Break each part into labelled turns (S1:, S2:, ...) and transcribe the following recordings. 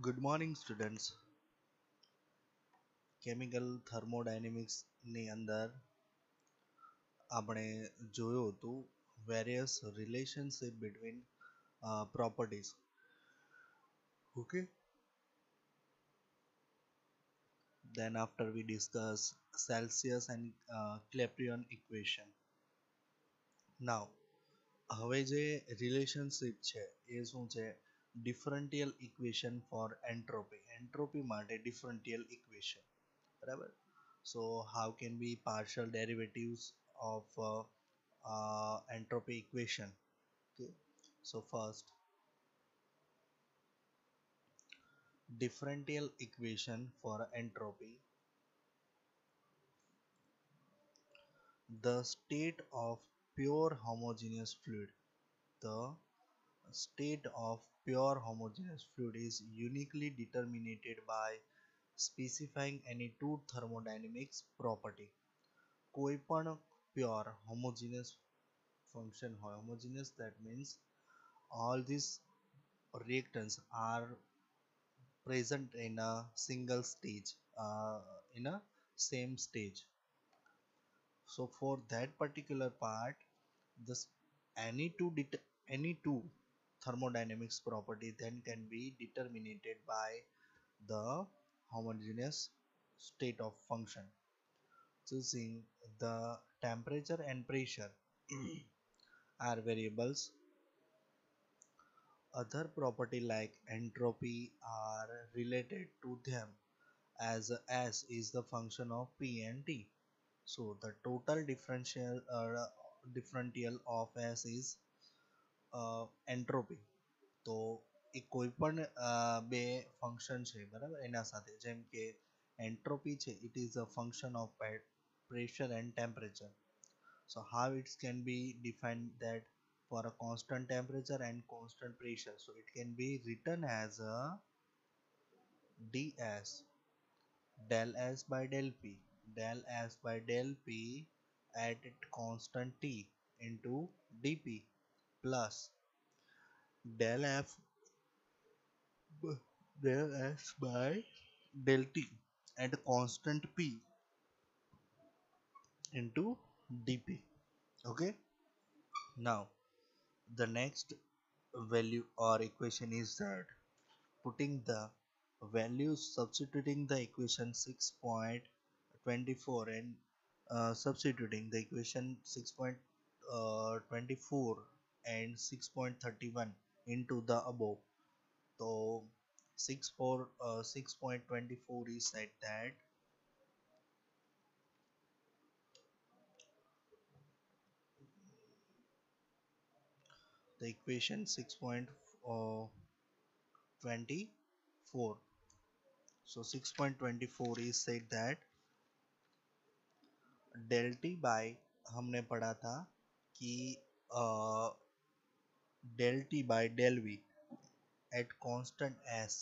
S1: Good morning students. Chemical થર્મોડાયનેમિક્સની અંદર આપણે જોયું હતું various relationship between properties. Okay, then after we discuss Celsius and Clapeyron equation. Now હવે જે રિલેશનશિપ છે એ શું છે? ડિફરન્ટિયલ ઇક્વેશન ફોર એન્ટ્રોપી માટે ડિફરન્ટિયલ ઇક્વેશન, બરાબર. So how can we partial derivatives of entropy equation? Okay, so first, differential equation for entropy. The state of pure homogeneous fluid, the state of pure homogeneous fluid is uniquely determined by specifying any two thermodynamics property. કોઈ પણ pure homogeneous function હોય, homogeneous that means all these reactants are present in a single stage, in a same stage. So for that particular part, this any two thermodynamics property then can be determined by the homogeneous state of function. Choosing the temperature and pressure are variables. Other property like entropy are related to them, as S is the function of P and T. So the total differential of S is entropy. તો એ કોઈ પણ બે function છે, બરાબર, એના સાથે જેમ કે એન્ટ્રોપી છે, it is a function of pressure and temperature. So how it can be defined that for a constant temperature and constant pressure, so it can be written as a ds del s by del s by del p at constant t into dp plus del f del s by del t at constant p into dp. Okay, now the next value or equation is that putting the values, substituting the equation 6.24 and substituting the equation 6.24 and 6.31 into the above. So 6.24 is said that the equation 6.24. So 6.24 is said that del t by, हमने पढ़ा था कि del t by del v at constant s.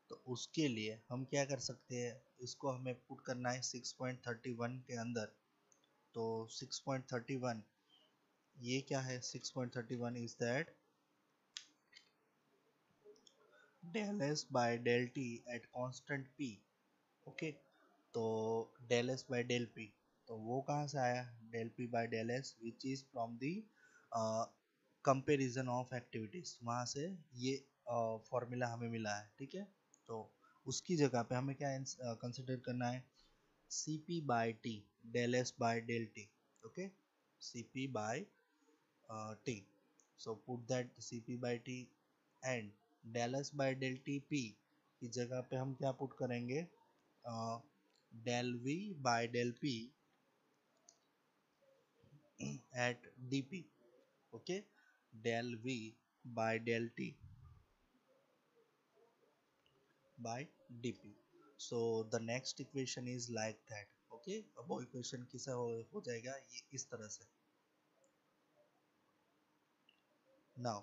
S1: तो उसके लिए हम क्या कर सकते हैं, इसको हमें पुट करना है 6.31 के अंदर. तो 6.31 ये क्या है? 6.31 is that del s by del t at constant p. Okay, तो del s by del p, तो वो कहाँ से आया? del p by del s which is from the comparison of activities, वहाँ से ये फॉर्मूला हमें मिला है. ठीक है, तो उसकी जगह पे हमें क्या कंसिडर करना है? cp by t del s by del t. Okay, cp by t. so put that cp by t and del s by del t p की जगह पे हम क्या पुट करेंगे? del v by del p at dp. okay, del v by del t by dp. so the next equation is like that. okay, अब वो equation किसा हो जाएगा? ये इस तरह से. now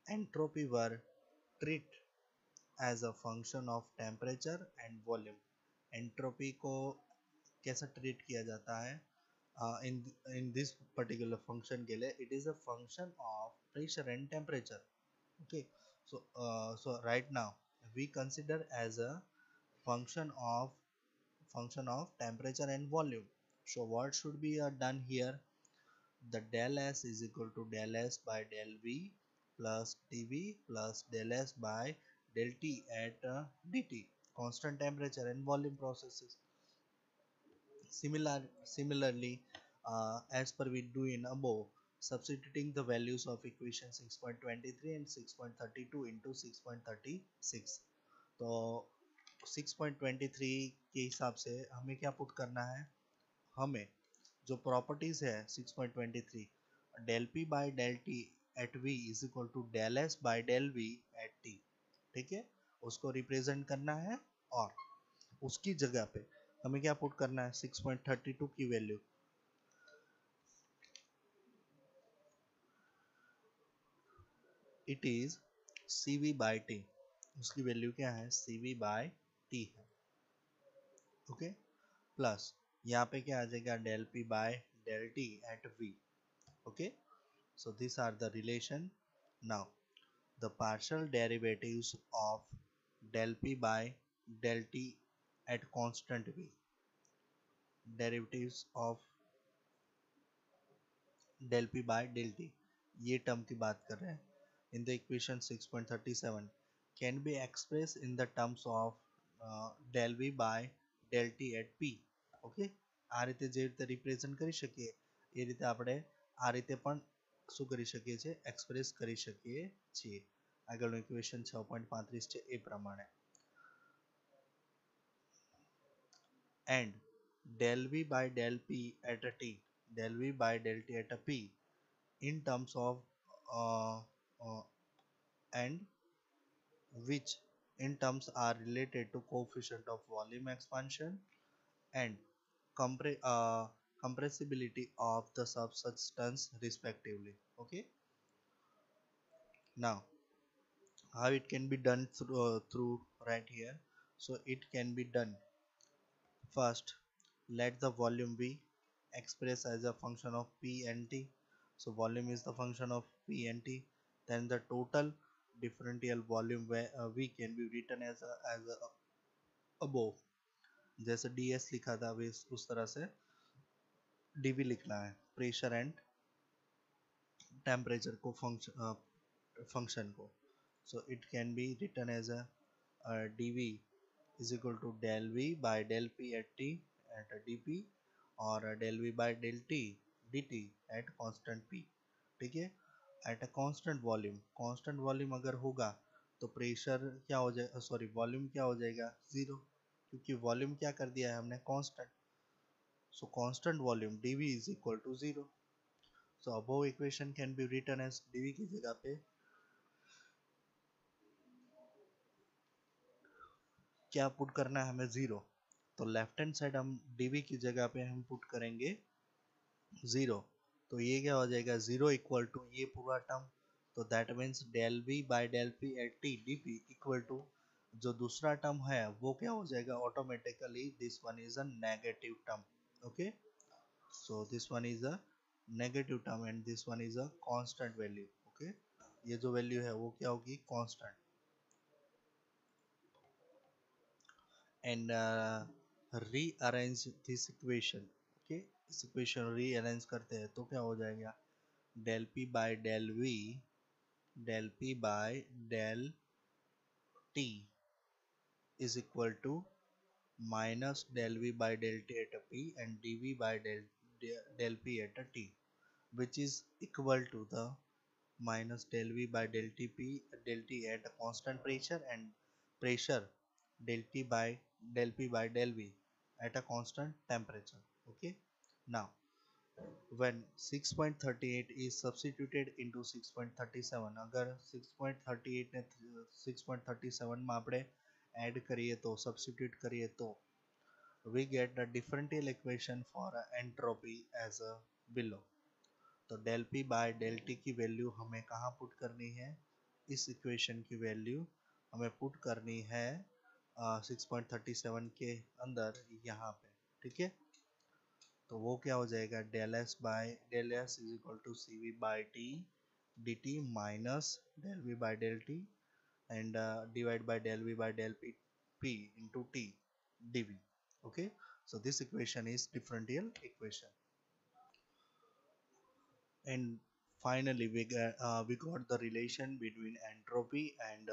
S1: entropy were treat as a function of temperature and volume. entropy को कैसा ट्रीट किया जाता है in this particular function के लिए? it is a function of pressure and temperature. okay, So right now we consider as a function of temperature and volume. So what should be done here? The del S is equal to del S by del V plus dV plus del S by del T at dt, constant temperature and volume processes. Similarly, as per we do in above, substituting the values of equation 6.23 and 6.32 into 6.36, तो 6.23 के हिसाब से हमें क्या put करना है? हमें जो प्रॉपर्टीज है 6.23, del P by del T at V is equal to del S by del V at T, ठीक है, उसको रिप्रेजेंट करना है। और उसकी जगह पे हमें क्या पुट करना है? 6.32 की value, it is C V by T, उसकी वैल्यू क्या है? सी वी बाई टी है, ओके। प्लस यहाँ पे क्या आ जाएगा? Del P by del T at V, okay. So these are the relation. Now the partial derivatives of del p by del t at constant v, derivatives of del p by del t, ये term की बात कर रहे हैं, in the equation 6.37 can be expressed in the terms of del v by del t at p, okay. આ રીતે જે રીતે રિપ્રેઝન્ટ કરી શકીએ એ રીતે આપણે આ રીતે પણ શું કરી શકીએ છીએ? એક્સપ્રેસ કરી શકીએ છીએ। આગળનું ઇક્વેશન 6.35 છે એ પ્રમાણે, and del v by del p at a t, del v by del t at a p in terms of uh, uh, and which in terms are related to coefficient of volume expansion and compressibility of the substance respectively, okay। Now how it can be done through right here? So it can be done, first let the volume be expressed as a function of p and t, so volume is the function of p and t, then the total differential volume where v can be written as a above, जैसे ds लिखा था अभी उस तरह से dv लिखना है, pressure and temperature को फंक्शन को। so it can be written as a dv is equal to del v by del p at t at a dp और del v by del t dt at constant p, ठीक है। At a constant volume अगर होगा तो pressure क्या हो जाएगा? Sorry, volume क्या हो जाएगा? जीरो, क्योंकि वॉल्यूम क्या कर दिया है हमने? Constant. So constant volume dv is equal to zero. So above equation can be written as dv की जगह पे क्या पुट करना है हमें? जीरो। तो लेफ्ट हैंड साइड हम dv की जगह पे हम पुट करेंगे जीरो, तो ये क्या हो जाएगा? जीरो इक्वल टू ये पूरा टर्म, तो that means del V by del P at T d P equal to जो दूसरा टर्म है वो क्या हो जाएगा? Automatically this one is a negative term, okay. So this one is a negative term and this one is a constant value, okay. ये जो value है वो क्या होगी? Constant. And rearrange this equation, okay. इस इक्वेशन रीअरेंज करते हैं तो क्या हो जाएगा? del p by del v, del p by del t is equal to minus del v by del t at a p and dv by del p at a t, which is equal to the minus del v by del t at a constant pressure and pressure del p by del v at a constant temperature, okay। Now when 6.38 is substituted into 6.37, अगर 6.38 ने 6.37 में આપણે add करिए तो substitute करिए तो we get the differential equation for entropy as a below। तो del p by del t की वैल्यू हमें कहाँ पुट करनी है? इस इक्वेशन की वैल्यू हमें पुट करनी है 6.37 के अंदर यहाँ पे, ठीक है। तो वो क्या हो जाएगा? Del S is equal to C V by T d T minus del V by del T and divide by del v by del p into t dv. Okay, so this equation is differential equation. And finally we got the relation between entropy and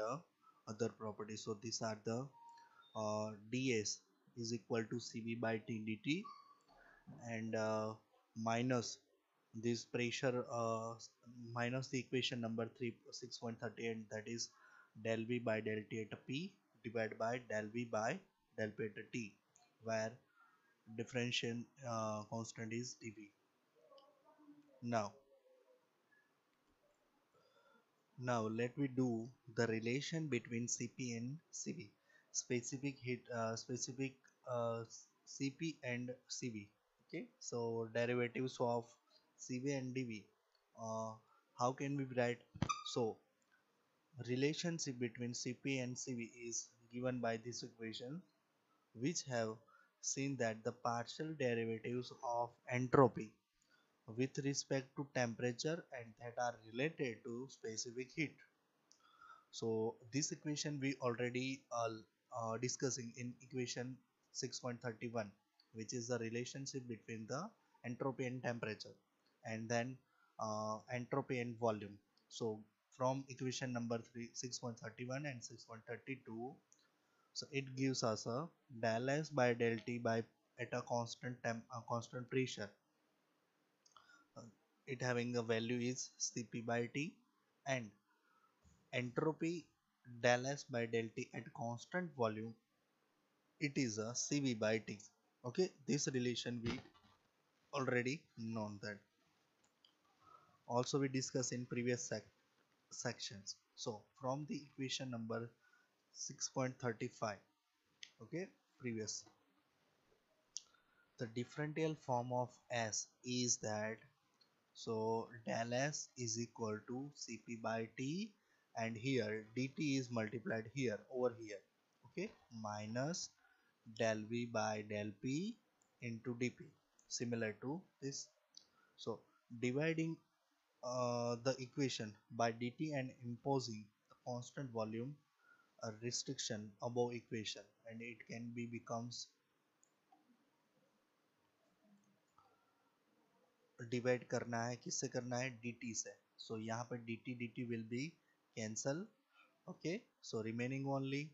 S1: other properties. So these are the ds is equal to cv by t dt, and minus this pressure minus the equation number 3 6.38, that is del v by del t at p divided by del v by del p at t, where differential constant is dv. now Now let me do the relation between Cp and Cv, specific heat, specific Cp and Cv. Okay, so derivatives of Cv and dV. Uh, how can we write? So relationship between Cp and Cv is given by this equation, which have seen that the partial derivatives of entropy with respect to temperature and that are related to specific heat. So this equation we already discussing in equation 6.31, which is the relationship between the entropy and temperature, and then entropy and volume. So from equation number 3 6.31 and 6.32, so it gives us a del S by del T by at a constant pressure. Uh, it having a value is Cp by T, and entropy del S by del T at constant volume, it is a Cv by T. Okay, this relation we already known that. Also we discussed in previous sections. So from the equation number 6.35, okay, previous, the differential form of S is that, so del S is equal to Cp by T, and here dt is multiplied here over here, okay, minus del v by del p into dp, similar to this. So dividing the equation by dt and imposing the constant volume a restriction above equation, and it can be becomes divide करना है, किससे करना है, dt से. So यहाँ पर dt will be cancel. Okay, so remaining only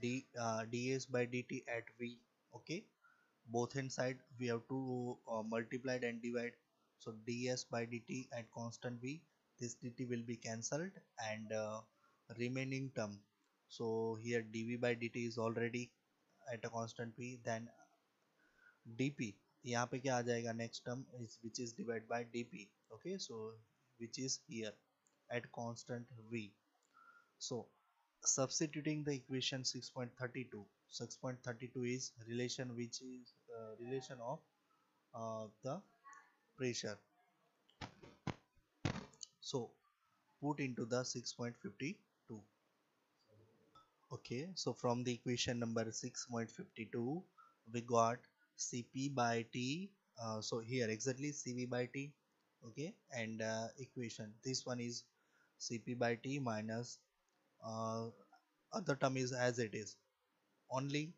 S1: ds by dt at v. Okay, both hand side we have to multiply and divide. So ds by dt at constant v, this dt will be cancelled, and remaining term, so here dv by dt is already at a constant v, then dp यहाँ पे क्या आ जाएगा, next term is which is divided by dp. Okay, so which is here at constant v. So substituting the equation 6.32, 6.32 is relation which is relation of the pressure. So put into the 6.52. Okay, so from the equation number 6.52 we got Cp by T. So here exactly Cv by T. Okay, and equation this one is Cp by T minus uh, other term is as it is, only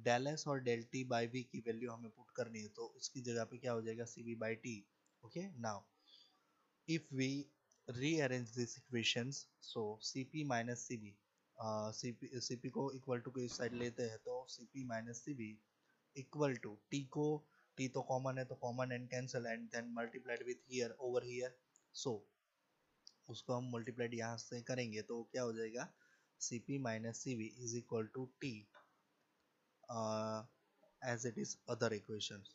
S1: del S और del T by V की value हमें put करनी है, तो इसकी जगह पे क्या हो जाएगा Cv by T. Okay, now if we rearrange these equations, so Cp minus Cv, Cp को इक्वल टू को इस साइड लेते हैं, तो Cp minus Cv equal to T को, T तो कॉमन है तो common and cancel, and then multiplied with here over here. So उसको हम मल्टीप्लाइड यहाँ से करेंगे तो क्या हो जाएगा, Cp minus Cv is equal to T as it is other equations.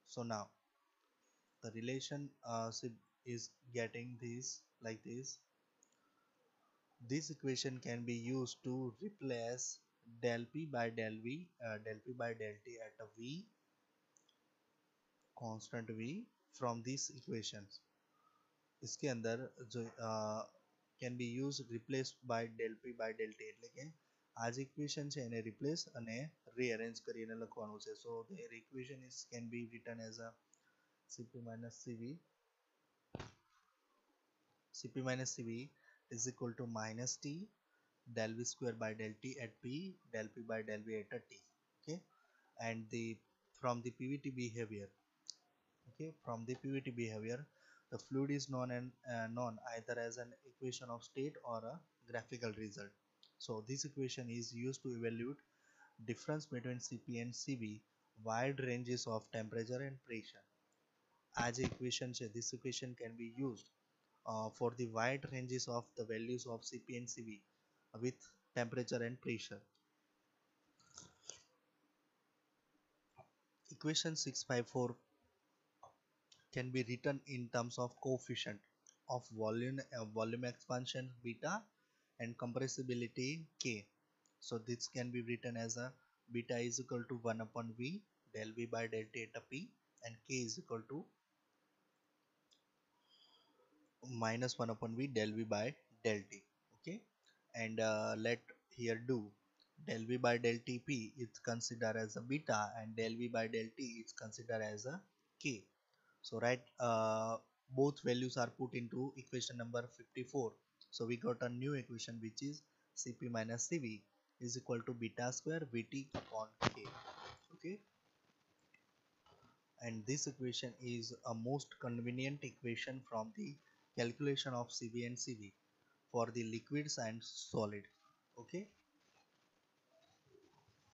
S1: So now the relation is getting this like this. This equation can be used to replace del p by del v, del p by del t at a v, constant v, from these equations. इसके अंदर जो can be used replaced by del p by del t, એટલે કે આ જ equation છે એને replace અને rearrange કરીને લખવાનું છે. So their equation is can be written as a Cp minus Cv, Cp minus Cv is equal to minus T del V square by del T at P del P by del V at a T. Okay, and the from the PVT behavior, okay, from the PVT behavior, the fluid is known either as an equation of state or a graphical result. So this equation is used to evaluate difference between CP and CV, wide ranges of temperature and pressure. As a equation છે, this equation can be used for the wide ranges of the values of CP and CV with temperature and pressure. Equation 654 can be written in terms of coefficient of volume expansion beta and compressibility k. So this can be written as a beta is equal to 1 upon V del V by del T eta P, and k is equal to minus 1 upon V del V by del T. Okay, and let here do del V by del Tp is considered as a beta and del V by del T is considered as a k. So both values are put into equation number 54. So we got a new equation which is Cp minus Cv is equal to beta square Vt upon k. Okay, and this equation is a most convenient equation from the calculation of Cv and Cv for the liquids and solid. Okay,